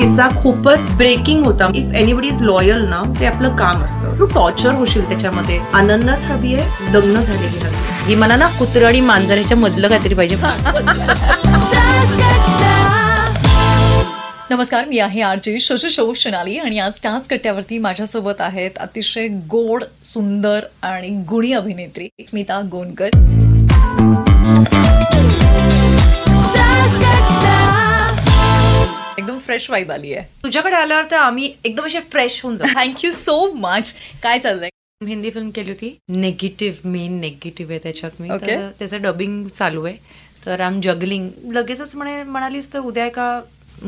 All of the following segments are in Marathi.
किस्सा खूपच ब्रेकिंग होता. इफ एनीबडी इज लॉयल ना, ते आपलं काम असतं. तू टॉर्चर होशील त्याच्यामध्ये. अनन्यात हवी आहे, लग्न झालेली हवी. ही मला ना कुत्रा आणि मांजराच्या मधलं काहीतरी पाहिजे. नमस्कार, मी आहे आरजे शोशो सोनाली आणि आज स्टार्स कट्ट्यावरती माझ्यासोबत आहेत अतिशय गोड, सुंदर आणि गुणी अभिनेत्री स्मिता गोंडकर. एकदम फ्रेश वाईब आली आहे. तुझ्याकडे आल्यावर तर आम्ही एकदम असे फ्रेश होऊन जाऊ. Thank you so much. काय चाललंय? हिंदी फिल्म केली होती, मेन नेगेटिव्ह आहे त्याच्यात. मी त्याचं डबिंग चालू आहे, तर आम जगलिंग. लगेचच म्हणालीस तर उद्या एका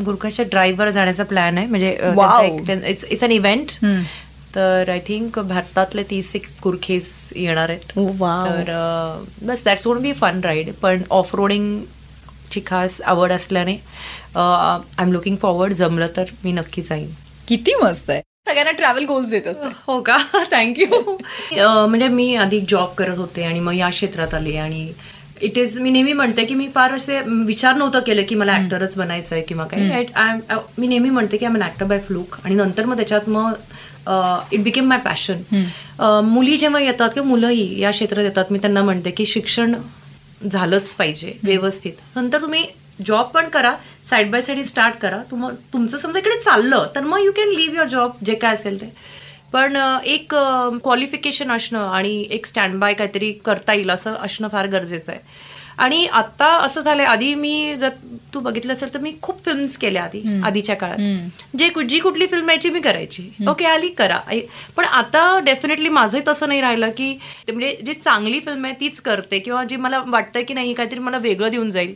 गुरखाच्या ड्राईव्हवर जाण्याचा प्लॅन आहे. म्हणजे इट्स अन इव्हेंट. तर आय थिंक भारतातले 30 गुरखेस येणार आहेत. तर बस that's won't be fun ride. पण ऑफ रोडिंगची खास आवड असल्याने आय एम लुकिंग फॉरवर्ड. जमलं तर मी नक्की जाईन. किती मस्त आहे. सगळ्यांना ट्रॅव्हल गोल्स देत असते. हो का? थँक्यू. म्हणजे मी आधी जॉब करत होते आणि मग या क्षेत्रात आले. आणि इट इज, मी नेहमी म्हणते की मी फार असे विचार नव्हतं केलं की मला ऍक्टरच बनायचं आहे किंवा काही. मी नेहमी म्हणते की I am an actor by fluke. आणि नंतर मग त्याच्यात मग इट बिकेम माय पॅशन. मुली जेव्हा येतात किंवा मुलंही या क्षेत्रात येतात, मी त्यांना म्हणते की शिक्षण झालंच पाहिजे व्यवस्थित. नंतर तुम्ही जॉब पण करा, साईड बाय साईड स्टार्ट करा. तुमचं समजा इकडे चाललं तर मग you can leave your job, जे काय असेल ते. पण एक क्वालिफिकेशन असणं आणि एक स्टँड बाय काहीतरी करता येईल असं असणं फार गरजेचं आहे. आणि आता असं झालंय, आधी मी जर तू बघितलं असेल तर मी खूप फिल्म्स केल्या आधीच्या काळात. जी कुठली फिल्म यायची मी करायची. ओके, आली करा. पण आता डेफिनेटली माझंही तसं नाही राहिलं की म्हणजे जी चांगली फिल्म आहे तीच करते, किंवा जी मला वाटतं की नाही काहीतरी मला वेगळं देऊन जाईल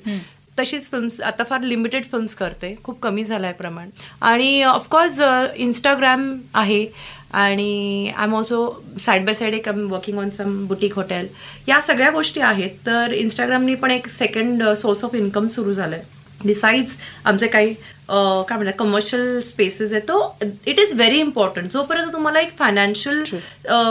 तशीच फिल्म्स. आता फार लिमिटेड फिल्म्स करते. खूप कमी झालं आहे प्रमाण. आणि ऑफकोर्स इंस्टाग्राम आहे. आणि I am also side by side एक I am working on some boutique hotel. या सगळ्या गोष्टी आहेत. तर इंस्टाग्रामनी पण एक सेकंड सोर्स ऑफ इन्कम सुरू झालंय. बिसाइड्स आमचे काही काय म्हणतात कमर्शियल स्पेसेस आहे. तो इट इज व्हेरी इम्पॉर्टंट. जोपर्यंत तुम्हाला एक फायनान्शियल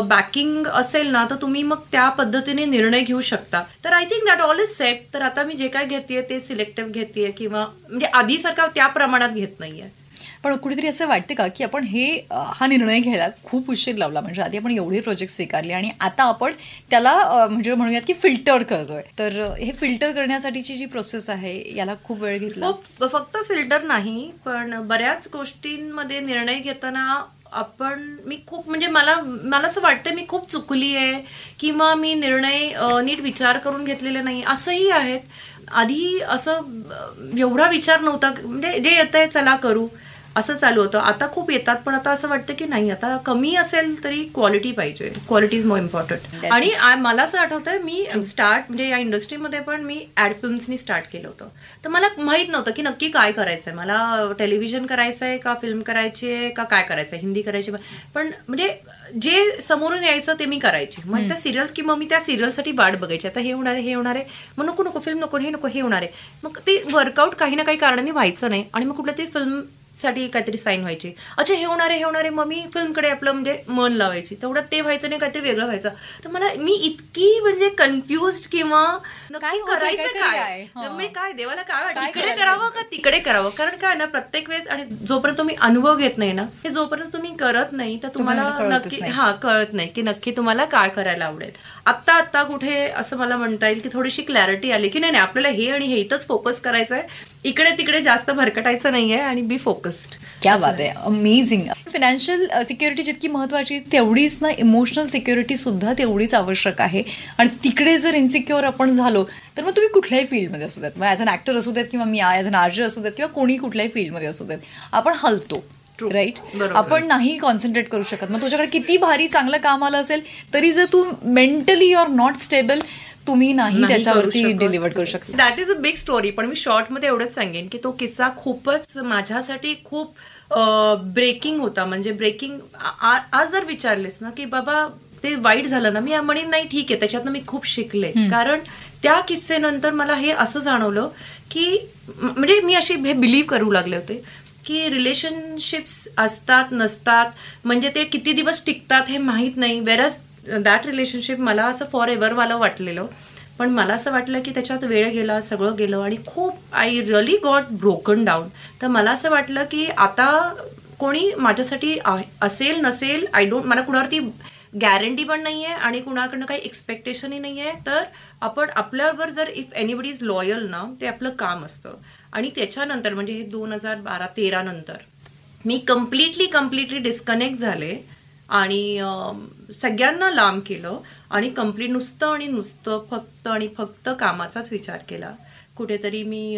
बॅकिंग असेल ना, तर तुम्ही मग त्या पद्धतीने निर्णय घेऊ शकता. तर I think that all is set. तर आता मी जे काय घेतेय ते सिलेक्टिव्ह घेतेय, किंवा म्हणजे आधीसारखा त्या प्रमाणात घेत नाहीये. पण कुठेतरी असं वाटते का की आपण हा निर्णय घ्यायला खूप उशीर लावला? म्हणजे आधी आपण एवढे प्रोजेक्ट स्वीकारले आणि आता आपण त्याला म्हणजे म्हणूयात की फिल्टर करतोय. तर हे फिल्टर करण्यासाठीची जी प्रोसेस आहे याला खूप वेळ घेतला. फक्त फिल्टर नाही, पण बऱ्याच गोष्टींमध्ये निर्णय घेताना मी खूप म्हणजे मला असं वाटतं मी खूप चुकली आहे, किंवा मी निर्णय नीट विचार करून घेतलेले नाही, असंही आहेत. आधी असं एवढा विचार नव्हता. म्हणजे जे येतंय चला करू असं चालू होतं. आता खूप येतात, पण आता असं वाटतं की नाही, आता कमी असेल तरी क्वालिटी पाहिजे. Quality is more important. आणि मला असं आठवतंय, मी म्हणजे या इंडस्ट्रीमध्ये पण मी ऍड फिल्म्सनी स्टार्ट केलं होतं. तर मला माहित नव्हतं की नक्की काय करायचंय. मला टेलिव्हिजन करायचंय का फिल्म करायची आहे का काय करायचंय, हिंदी करायची. पण म्हणजे जे समोरून यायचं ते मी करायचे. मग त्या सिरियल्स, की मग मी त्या सिरियलसाठी वाट बघायची. आता हे होणार आहे मग नको फिल्म नको, हे होणार आहे. मग ते वर्कआउट काही ना काही कारणाने व्हायचं नाही. आणि मग कुठल्या तरी फिल्म साठी काहीतरी साईन व्हायची. अच्छा हे होणार आहे मग मी फिल्मकडे आपलं म्हणजे मन लावायची. तेवढं ते व्हायचं नाही, काहीतरी वेगळं व्हायचं. तर मी इतकी म्हणजे कन्फ्युज्ड, किंवा काय करायचं काय, म्हणजे काय देवाला काय वाटतं, इकडे करावं का तिकडे करावं. कारण काय ना, प्रत्येक वेळेस, आणि जोपर्यंत तुम्ही अनुभव घेत नाही ना, हे जोपर्यंत तुम्ही करत नाही तर तुम्हाला नक्की कळत नाही की नक्की तुम्हाला काय करायला आवडेल. आता कुठे असं मला म्हणता येईल की थोडीशी क्लॅरिटी आली की नाही आपल्याला हे आणि हे इथंच फोकस करायचं आहे, इकडे तिकडे जास्त भरकटायचं नाहीये आणि बी फोकस्ड. क्या बात आहे, अमेझिंग. फायनान्शियल सिक्युरिटी जितकी महत्वाची तेवढीच ना इमोशनल सिक्युरिटी सुद्धा तेवढीच आवश्यक आहे. आणि तिकडे जर इन्सिक्युअर आपण झालो तर मग तुम्ही कुठल्याही फील्डमध्ये असू द्यात, मग ॲज अन ॲक्टर असू द्यात किंवा मी ॲज अन आर्जर असू द्यात किंवा कोणी कुठल्याही फील्डमध्ये असू द्यात, आपण हलतो. राईट. आपण नाही कॉन्सन्ट्रेट करू शकत. मग तुझ्याकडे किती भारी चांगलं काम आलं असेल तरी जर तू mentally you are not stable, तुम्ही नाही त्याच्यावरती डिलिव्हर करू शकता. That is a big story. पण मी शॉर्टमध्ये एवढंच सांगेन की तो किस्सा खूपच माझ्यासाठी खूप ब्रेकिंग होता. म्हणजे ब्रेकिंग, आज जर विचारलेस ना की बाबा ते वाईट झालं ना, मी म्हणेन नाही ठीक आहे, त्याच्यातनं मी खूप शिकले. कारण त्या किस्सेनंतर मला हे असं जाणवलं की म्हणजे मी अशी हे बिलीव्ह करू लागले होते की रिलेशनशिप्स असतात नसतात, म्हणजे ते किती दिवस टिकतात हे माहीत नाही. वेरस दॅट रिलेशनशिप मला असं फॉर एव्हर वाला वाटलेलं. पण मला असं वाटलं की त्याच्यात वेळ गेला, सगळं गेलं आणि खूप I really got broken down. तर मला असं वाटलं की आता कोणी माझ्यासाठी असेल नसेल आय डोंट, मला कुणावरती गॅरंटी पण नाहीये आणि कुणाकडनं काही एक्सपेक्टेशनही नाहीये. तर आपण आपल्यावर जर इफ एनीबडी इज लॉयल ना, ते आपलं काम असतं. आणि त्याच्यानंतर म्हणजे हे 2012-13 नंतर मी कम्प्लिटली डिस्कनेक्ट झाले आणि सगळ्यांना लांब केलं आणि कम्प्लीट नुसतं फक्त कामाचाच विचार केला. कुठेतरी मी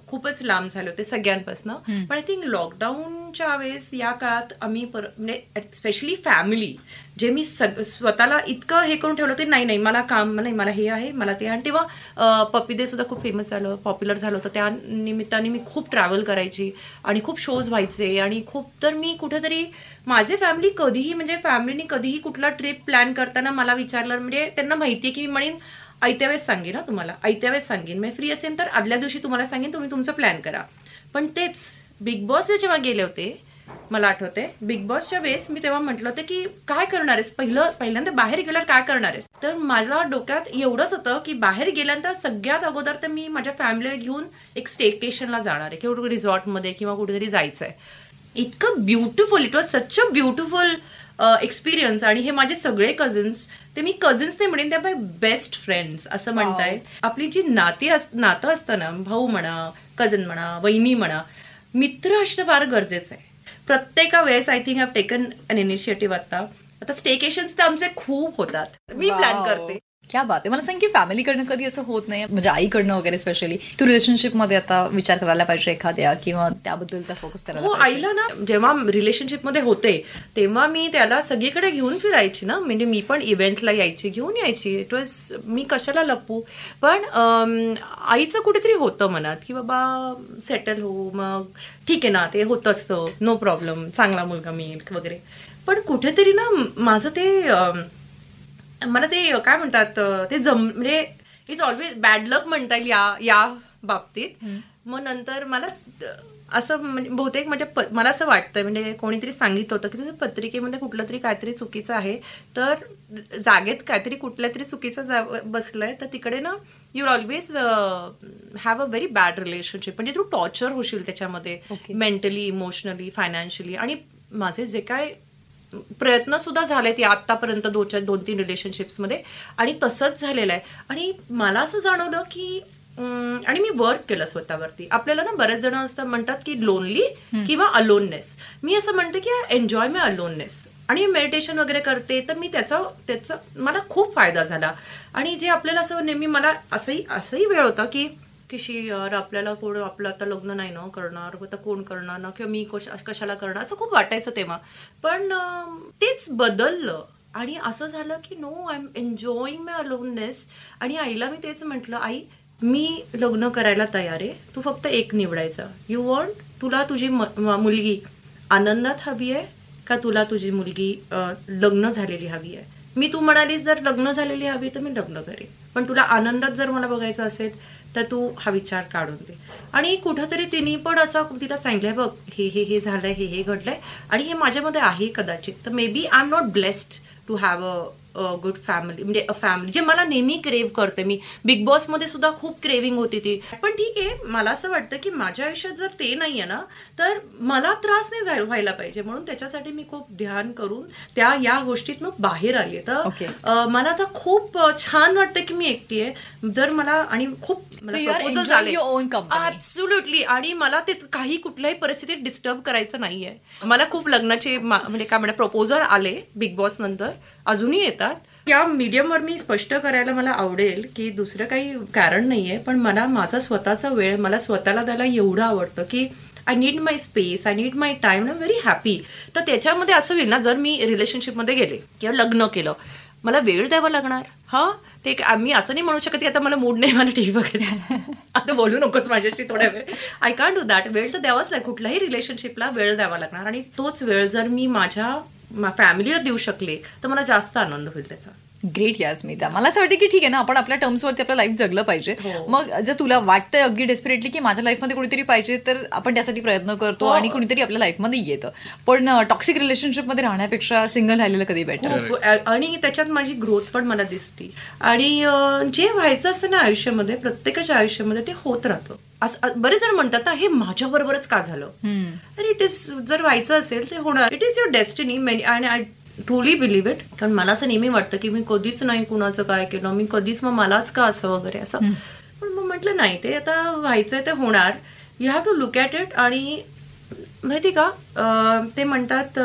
खूपच लांब झाले होते सगळ्यांपासून. पण आय थिंक लॉकडाऊनच्या वेळेस या काळात आम्ही म्हणजे स्पेशली फॅमिली जे मी स्वतःला इतकं हे करून ठेवलं ते नाही मला काम नाही, मला हे आहे, मला ते. आणि तेव्हा पप्पी डे सुद्धा खूप फेमस झालं, पॉप्युलर झालं होतं. त्या निमित्ताने मी खूप ट्रॅव्हल करायची आणि खूप शोज व्हायचे आणि खूप. तर मी कुठेतरी माझे फॅमिलीने कधीही कुठला ट्रिप प्लॅन करताना मला विचारलं, म्हणजे त्यांना माहितीये की मी म्हणेन आयत्या वेळेस सांगेन ना तुम्हाला, आयत्या वेळेस सांगेन, मी फ्री असेल तर आदल्या दिवशी तुम्हाला सांगेन, तुम्ही तुमचं प्लॅन करा. पण तेच बिग बॉस जेव्हा गेले होते, मला आठवते बिग बॉसच्या वेळेस मी तेव्हा म्हटलं होतं की काय करणार आहेस, पहिल्यांदा बाहेर गेल्यावर काय करणार आहेस. तर मला डोक्यात एवढंच होतं की बाहेर गेल्यानंतर सगळ्यात अगोदर तर मी माझ्या फॅमिलीला घेऊन एक स्टेकेशनला जाणार आहे किंवा रिसॉर्टमध्ये किंवा कुठेतरी जायचं आहे. इतकं beautiful, it was such a beautiful experience. आणि हे माझे सगळे कझन्स, ते मी कझन्स नाही म्हणेन, त्या माय बेस्ट फ्रेंड्स असं म्हणताय. आपली जी नातं असतं ना, भाऊ म्हणा, कझन म्हणा, वहिनी म्हणा, मित्र असणं फार गरजेचं आहे. प्रत्येका वेळेस I think have taken an initiative. आता स्टेकेशन्स तर आमचे खूप होतात, मी प्लॅन करते. क्या बात आहे. मला सांग की फॅमिलीकडनं कधी असं होत नाही, म्हणजे आईकडनं वगैरे स्पेशली तू रिलेशनशिपमध्ये आता विचार करायला पाहिजे एखाद्या किंवा त्याबद्दलचा फोकस करायला पाहिजे. आईला ना जेव्हा रिलेशनशिपमध्ये होते तेव्हा मी त्याला सगळीकडे घेऊन फिरायची ना, म्हणजे मी पण इव्हेंटला घेऊन यायची. इट वॉज, मी कशाला लपू. पण आईचं कुठेतरी होतं मनात की बाबा सेटल हो, मग ठीक आहे ना, ते होत असतं, नो प्रॉब्लेम, चांगला मुलगा मिळेल वगैरे. पण कुठेतरी ना माझं ते मला ते काय म्हणतात ते म्हणजे इट्स ऑलवेज बॅड लक म्हणता येईल या बाबतीत. मग नंतर मला असं म्हणजे बहुतेक मला असं वाटतं, म्हणजे कोणीतरी सांगितलं होतं की तुझ्या पत्रिकेमध्ये कुठलं तरी काहीतरी चुकीचं आहे, तर जागेत काहीतरी कुठल्या तरी चुकीचं बसलंय, तर तिकडे ना you always have a very bad relationship. म्हणजे तू टॉर्चर होशील त्याच्यामध्ये, मेंटली, इमोशनली, फायनान्शियली. आणि माझे जे काय प्रयत्न सुद्धा झालेत आतापर्यंत 2-3 रिलेशनशिप्समध्ये, आणि तसंच झालेलं आहे. आणि मला असं जाणवलं की आणि मी वर्क केलं स्वतःवरती. आपल्याला ना बरेच जण असतात म्हणतात की लोनली किंवा अलोननेस. मी असं म्हणते की आय एन्जॉय माय अलोननेस आणि मेडिटेशन वगैरे करते, तर मी त्याचा मला खूप फायदा झाला. आणि जे आपल्याला असं नेहमी मला असंही वेळ होता की यार आपल्याला कोण, आपलं आता लग्न नाही ना करणार, आता कोण करणार ना, किंवा मी कशाला करणार, असं खूप वाटायचं तेव्हा. पण तेच बदललं आणि असं झालं की no, I am enjoying my aloneness. आणि आईला मी तेच म्हटलं, आई मी लग्न करायला तयार आहे, तू फक्त एक निवडायचं. यू वॉन्ट, तुला तुझी मुलगी आनंदात हवी आहे का तुला तुझी मुलगी लग्न झालेली हवी आहे. मी तू म्हणालीस जर लग्न झालेली हवी तर मी लग्न करेन, पण तुला आनंदात जर मला बघायचं असेल तर तू हा विचार काढून दे. आणि कुठंतरी तिने पण असं तिला सांगितलंय, बघ हे झालंय, हे घडलंय आणि हे माझ्यामध्ये आहे कदाचित, तर maybe I am not blessed to have a good family, म्हणजे अ फॅमिली जे मला नेहमी क्रेव्ह करते. मी बिग बॉस मध्ये सुद्धा खूप क्रेविंग होती ती. पण ठीक आहे, मला असं वाटतं की माझ्या आयुष्यात जर ते नाहीये ना, तर मला त्रास नाही व्हायला पाहिजे. म्हणून त्याच्यासाठी मी खूप ध्यान करून या गोष्टीतनं बाहेर आली. तर मला आता खूप छान वाटतं की मी एकटी आहे. जर मला आणि खूप प्रपोजल आले ऍब्सोल्युटली, आणि मला ते काही कुठल्याही परिस्थितीत डिस्टर्ब करायचं नाहीये. मला खूप लग्नाचे म्हणजे काय म्हणा प्रपोजल आले बिग बॉस नंतर, अजूनही येतात. या मीडियमवर मी स्पष्ट करायला मला आवडेल की दुसरं काही कारण नाहीये, पण मला माझा स्वतःचा वेळ मला स्वतःला द्यायला एवढं आवडतं की I need my space, I need my time, I am very happy. तर त्याच्यामध्ये असं होईल ना, जर मी रिलेशनशिपमध्ये गेले किंवा लग्न केलं, मला वेळ द्यावा लागणार. ते मी असं नाही म्हणू शकत की आता मला मूड नाही, मला टीव्ही बघायचं, आता बोलू नकोस माझ्याशी थोड्या वेळ. I can't do that. वेळ तर द्यावाच लागेल, कुठल्याही रिलेशनशिपला वेळ द्यावा लागणार. आणि तोच वेळ जर मी माझ्या फॅमिलीला देऊ शकले तर मला जास्त आनंद होईल त्याचा. ग्रेट या स्मिता. मला असं वाटतं की ठीक आहे ना, आपण आपल्या टर्म्सवरती आपलं लाईफ जगलं पाहिजे. मग जर तुला वाटतंय अगदी डेस्परेटली की माझ्या लाईफमध्ये कोणीतरी पाहिजे, तर आपण त्यासाठी प्रयत्न करतो आणि कोणीतरी आपल्या लाईफमध्ये येतं. पण टॉक्सिक रिलेशनशिपमध्ये राहण्यापेक्षा सिंगल राहिलेलं कधी बेटर. आणि त्याच्यात माझी ग्रोथ पण मला दिसते. आणि जे व्हायचं असतं ना आयुष्यामध्ये, प्रत्येकाच्या आयुष्यामध्ये ते होत राहतं. बरेच जण म्हणतात ना, हे माझ्या बरोबरच का झालं. अरे इट इज, जर व्हायचं असेल ते होणार. It is your destiny. आणि आय ट्रुली बिलीव्ह इट. कारण मला असं नेहमी वाटतं की मी कधीच नाही कुणाचं काय केलं, मी कधीच मग मलाच का असं वगैरे असं. पण मग म्हटलं नाही, ते आता व्हायचंय ते होणार. You have to look at it. आणि माहिती का, ते म्हणतात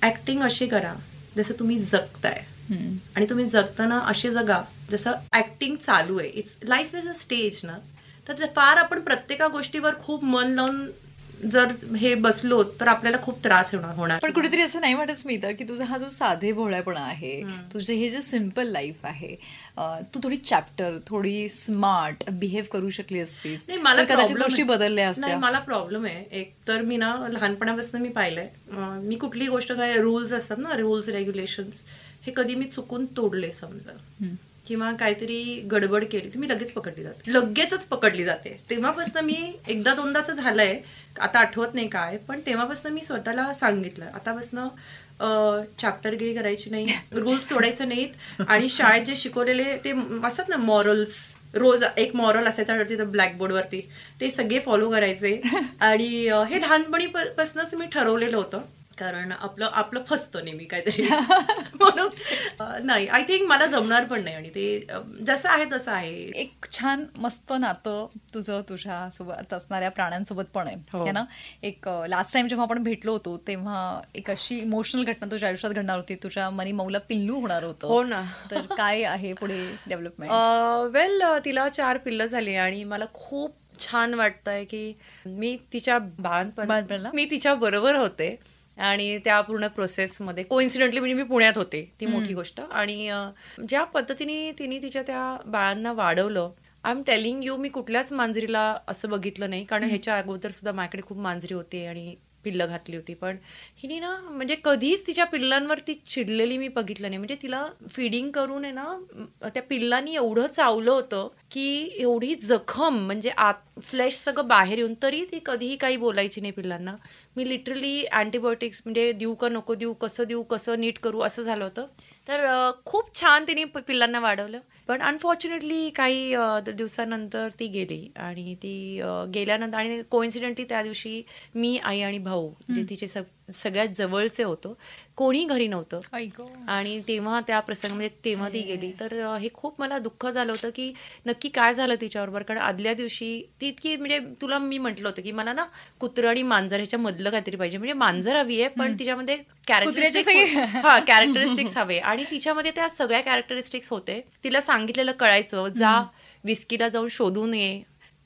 ऍक्टिंग अशी करा जसं तुम्ही जगताय, आणि तुम्ही जगताना असे जगा जसं ऍक्टिंग चालू आहे. It's life is a stage ना. तर फार आपण प्रत्येका गोष्टीवर खूप मन लावून जर हे बसलो तर आपल्याला खूप त्रास होणार. पण कुठेतरी असं नाही वाटत स्मिता की तुझा हा जो साधे भोळेपणा आहे, तुझे हे जे सिम्पल लाईफ आहे, तू थोडी चॅप्टर, थोडी स्मार्ट बिहेव करू शकली असतीस, मला कदाचित गोष्टी बदलल्या असत्या. मला प्रॉब्लेम आहे एक तर, मी ना लहानपणापासून मी पाहिलंय, मी कुठली गोष्ट काय रूल्स असतात ना, रूल्स रेग्युलेशन्स, हे कधी मी चुकून तोडले समजा, किंवा काहीतरी गडबड केली तर मी लगेच लगेचच पकडली जाते. तेव्हापासून मी एकदा दोनदाच झालंय, आता आठवत नाही काय, पण तेव्हापासून मी स्वतःला सांगितलं आतापासून चॅप्टरगिरी करायची नाही, रूल्स सोडायचे नाहीत. आणि शाळेत जे शिकवलेले ते असतात ना मॉरल्स, रोज एक मॉरल असायचा तिथं ब्लॅकबोर्डवरती, ते सगळे फॉलो करायचे. आणि हे लहानपणीपासूनच मी ठरवलेलं होतं, कारण आपलं फसतं नेहमी काहीतरी. म्हणून नाही, आय थिंक मला जमणार पण नाही. आणि ते जसं आहे तसं आहे. एक छान मस्त नातं तुझं तुझ्या सोबत असणाऱ्या प्राण्यांसोबत पण आहे ना. एक लास्ट टाइम जेव्हा आपण भेटलो होतो तेव्हा एक अशी इमोशनल घटना तुझ्या आयुष्यात घडणार होती, तुझ्या मनी मौला पिल्लू होणार होतं. हो ना. तर काय आहे पुढे डेव्हलपमेंट? वेल, तिला 4 पिल्लं झाली आणि मला खूप छान वाटतंय की मी तिच्या बाळपणाला मी तिच्या बरोबर होते. आणि त्या पूर्ण प्रोसेसमध्ये कोइन्सिडेंटली म्हणजे मी पुण्यात होते, ती मोठी गोष्ट. आणि ज्या पद्धतीने तिने तिच्या त्या बाळांना वाढवलं, आय एम टेलिंग यू, मी कुठल्याच मांजरीला असं बघितलं नाही. कारण ह्याच्या अगोदर सुद्धा माझ्याकडे खूप मांजरी होती आणि पिल्लं घातली होती, पण हिने ना म्हणजे कधीच तिच्या पिल्लांवर ती चिडलेली मी बघितलं नाही. म्हणजे तिला फिडिंग करून आहे ना, त्या पिल्लांनी एवढं चावलं होतं की एवढी जखम, म्हणजे आत फ्लेश सगळं बाहेर येऊन, तरी ती कधीही काही बोलायची नाही पिल्लांना. मी लिटरली अँटीबायोटिक्स म्हणजे देऊ का नको देऊ, कसं नीट करू, असं झालं होतं. तर खूप छान तिने पिल्लांना वाढवलं. पण अनफॉर्च्युनेटली काही दिवसानंतर ती गेली. आणि ती गेल्यानंतर, आणि कोइन्सिडेंटली त्या दिवशी मी, आई आणि भाऊ, जे तिचे सगळ्यात जवळचे होतो, कोणी घरी नव्हतं. आणि तेव्हा त्या प्रसंगामध्ये तेव्हा ती गेली. तर हे खूप मला दुःख झालं होतं की नक्की काय झालं तिच्याबरोबर. कारण आदल्या दिवशी ती इतकी, म्हणजे तुला मी म्हटलं होतं की मला ना कुत्रं आणि मांजर ह्याच्या मधलं काहीतरी पाहिजे. म्हणजे मांजर हवी आहे, पण तिच्यामध्ये कॅरेक्टरिस्टिक्स हवे. आणि तिच्यामध्ये त्या सगळ्या कॅरेक्टरिस्टिक्स होते. तिला सांगितलेलं कळायचं, जा विस्कीला जाऊन शोधून ये.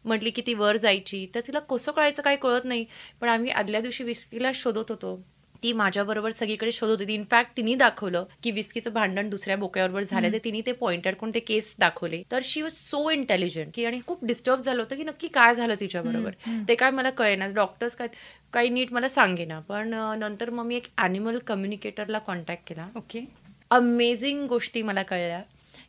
म्हटली की ती वर जायची, तर तिला कसं कळायचं काही कळत नाही. पण आम्ही आदल्या दिवशी विस्कीला शोधत होतो, ती माझ्याबरोबर सगळीकडे शोधत होती. इनफॅक्ट तिने दाखवलं की विस्कीचं भांडण दुसऱ्या बोक्याबरोबर झालं, तर तिने ते पॉइंटेड करून ते केस दाखवले. तर शी वॉज सो इंटेलिजंट की, आणि खूप डिस्टर्ब झालं होतं की नक्की काय झालं तिच्याबरोबर, ते काय मला कळेना. डॉक्टर्स काही नीट मला सांगेना. पण नंतर मग मी एक ॲनिमल कम्युनिकेटरला कॉन्टॅक्ट केला. ओके, अमेझिंग गोष्टी मला कळल्या.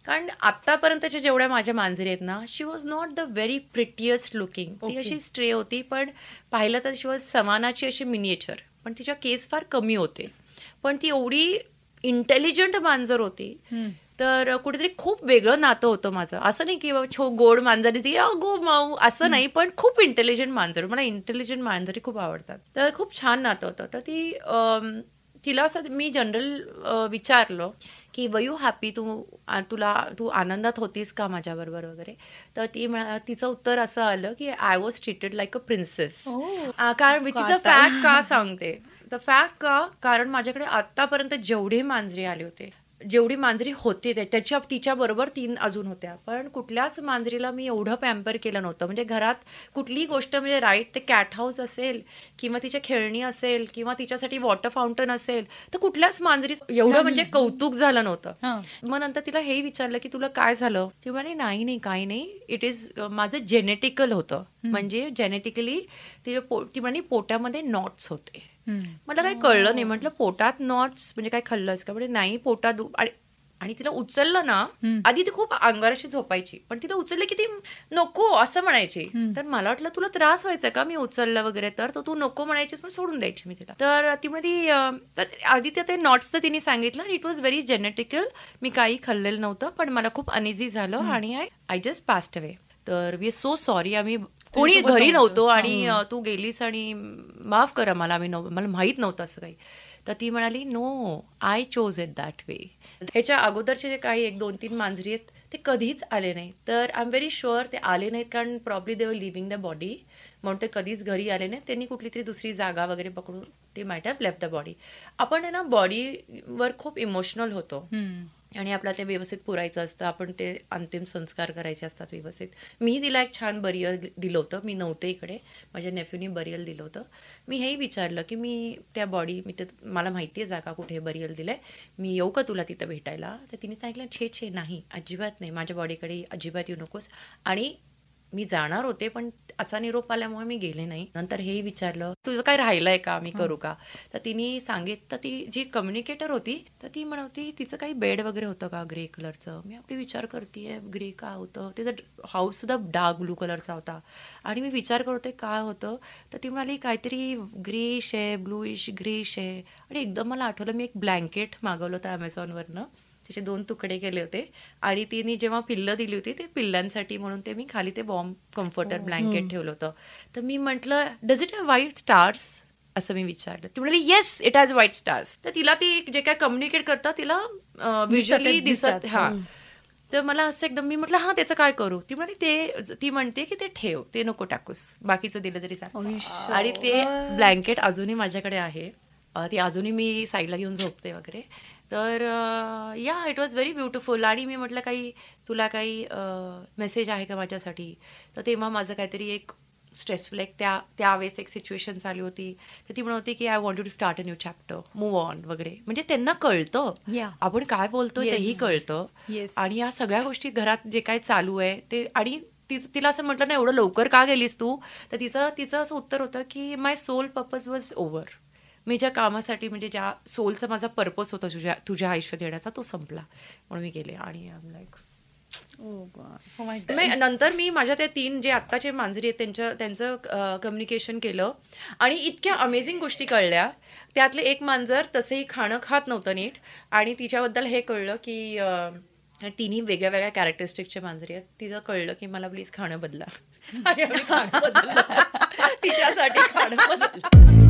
कारण आतापर्यंतच्या जेवढ्या माझ्या मांजरी आहेत ना, she was not the very prettiest looking. ती अशी स्ट्रे होती, पण पाहिलं तर शी वॉज समानाची अशी मिनिएचर, पण तिच्या केस फार कमी होते. पण ती एवढी इंटेलिजंट मांजर होती. तर कुठेतरी खूप वेगळं नातं होतं माझं. असं नाही की बाबा गोड मांजरी ती गो माऊ, असं नाही, पण खूप इंटेलिजंट मांजर. मला इंटेलिजंट मांजरी खूप आवडतात. तर खूप छान नातं होतं. तर तिला असं मी जनरल विचारलं की वर यू हॅपी, तू आनंदात होतीस का माझ्याबरोबर वगैरे. तर तिचं उत्तर असं आलं की I was treated like a princess. कारण विच इज अ फॅक्ट. का सांगते द फॅक्ट का, कारण माझ्याकडे आतापर्यंत जेवढे मांजरी आले होते, जेवढी मांजरी होती त्याच्या तिच्या बरोबर 3 अजून होत्या, पण कुठल्याच मांजरीला मी एवढं पॅम्पर केलं नव्हतं. म्हणजे घरात कुठलीही गोष्ट, म्हणजे राईट ते कॅट हाऊस असेल किंवा तिच्या खेळणी असेल किंवा तिच्यासाठी वॉटर फाउंटन असेल, तर कुठल्याच मांजरी एवढं म्हणजे कौतुक झालं नव्हतं. मग नंतर तिला हे विचारलं की तुला काय झालं. ती म्हणे नाही काही नाही, इट इज माझं जेनेटिकल होतं. म्हणजे जेनेटिकली ती म्हणे पोटामध्ये नॉट्स होते. मला काही कळलं नाही. म्हटलं पोटात नॉट्स म्हणजे काय खाल्लंस का. म्हणजे नाही, पोटात आणि तिला उचललं ना, आधी ती खूप अंगावर अशी झोपायची, पण तिला उचललं की ती नको असं म्हणायची. तर मला वाटलं तुला त्रास व्हायचा का मी उचललं वगैरे, तर तू नको म्हणायचीस, मग सोडून द्यायची मी तिला. तर ती मध्ये आधी ते नॉट्सचं तिने सांगितलं, इट वॉज व्हेरी जेनेटिकल. मी काही खाल्लेलं नव्हतं, पण मला खूप अनइझी झालं आणि आय जस्ट पास्ड अवे. तर वी आर सो सॉरी, आम्ही कोणी घरी नव्हतो आणि तू गेलीस आणि माफ करा मला, मला माहित नव्हतं असं काही. तर ती म्हणाली no, I chose it that way. ह्याच्या अगोदरचे जे काही 1-2-3 मांजरी आहेत ते कधीच आले नाही. तर आय एम व्हेरी शुअर ते आले नाहीत, कारण प्रॉब्ली दे वर लिव्हिंग द बॉडी, म्हणून ते कधीच घरी आले नाहीत. त्यांनी कुठली तरी दुसरी जागा वगैरे पकडून ते might have left the body. आपण आहे ना बॉडीवर खूप इमोशनल होतो आणि आपल्याला ते व्यवस्थित पुरायचं असतं, आपण ते अंतिम संस्कार करायचे असतात व्यवस्थित. मी तिला एक छान बरियल दिलं होतं, मी नव्हते इकडे, माझ्या नेफ्यूनी बरियल दिलं होतं. मी हेही विचारलं की मी त्या मी ते मला माहिती आहे जागा कुठे बरियल दिलंय, मी येऊ का तुला तिथं भेटायला. तर तिने सांगितलं छे नाही, अजिबात नाही, माझ्या बॉडीकडे अजिबात येऊ नकोस. आणि मी जाणार होते, पण असा निरोप आल्यामुळे मी गेले नाही. नंतर हेही विचारलं तुझं काय राहिलंय का, मी करू का. तर तिने सांगितलं, ती जी कम्युनिकेटर होती तर ती म्हणते तिचं काही बेड वगैरे होतं का ग्रे कलरचं. मी आपली विचार करते ग्रे का होतं, तिचं हाऊस सुद्धा डार्क ब्लू कलरचा होता. आणि मी विचार करते काय होतं, तर ती म्हणाली काहीतरी ग्रेश आहे, ब्लूइश ग्रेश आहे. आणि एकदम मला आठवलं, मी एक ब्लँकेट मागवलं होतं ॲमेझॉनवरनं, त्याचे 2 तुकडे केले होते आणि तिने जेव्हा पिल्लं दिली होती ते पिल्लांसाठी म्हणून ते मी खाली ते वॉर्म कम्फर्टर ब्लँकेट ठेवलं होतं. तर मी म्हटलं does it have white stars असं मी विचारलं. ती म्हणाली yes it has white stars. तर तिला ती जे काय कम्युनिकेट करतात तिला व्हिज्युअली दिसत. तर मला असं एकदम मी म्हटलं हां त्याचं काय करू. ती म्हणाली ती म्हणते की ते ठेव, ते नको टाकूस, बाकीचं दिलं तरी सांग. आणि ते ब्लँकेट अजूनही माझ्याकडे आहे, ती अजूनही मी साईडला घेऊन झोपते वगैरे. तर या इट वॉज व्हेरी ब्युटिफुल. आणि मी म्हटलं तुला काही मेसेज आहे का माझ्यासाठी. तर तेव्हा माझं काहीतरी एक स्ट्रेसफुल त्यावेळेस एक सिच्युएशन चालू होती. तर ती म्हणते की I want to start a new chapter, move on वगैरे. म्हणजे त्यांना कळतं आपण काय बोलतो, तेही कळतं. आणि या सगळ्या गोष्टी घरात जे काय चालू आहे ते. आणि तिला असं म्हटलं ना एवढं लवकर का गेलीस तू, तर तिचं असं उत्तर होतं की माय सोल पर्पज वॉज ओव्हर. मी ज्या कामासाठी म्हणजे ज्या सोलचा माझा पर्पज होता तुझ्या आयुष्य देण्याचा तो संपला, म्हणून मी गेले. आणि आय एम लाईक नंतर मी माझ्या त्या 3 जे आत्ताचे मांजरी आहेत त्यांचं कम्युनिकेशन केलं आणि इतक्या अमेझिंग गोष्टी कळल्या. त्यातले एक मांजर तसंही खाणं खात नव्हतं नीट, आणि तिच्याबद्दल हे कळलं की तिन्ही वेगळ्या वेगळ्या कॅरेक्टरिस्टिकचे मांजरी आहेत. तिचं कळलं की मला प्लीज खाणं बदला. आणि आम्ही खाणं बदललं, तिच्यासाठी खाणं बदललं.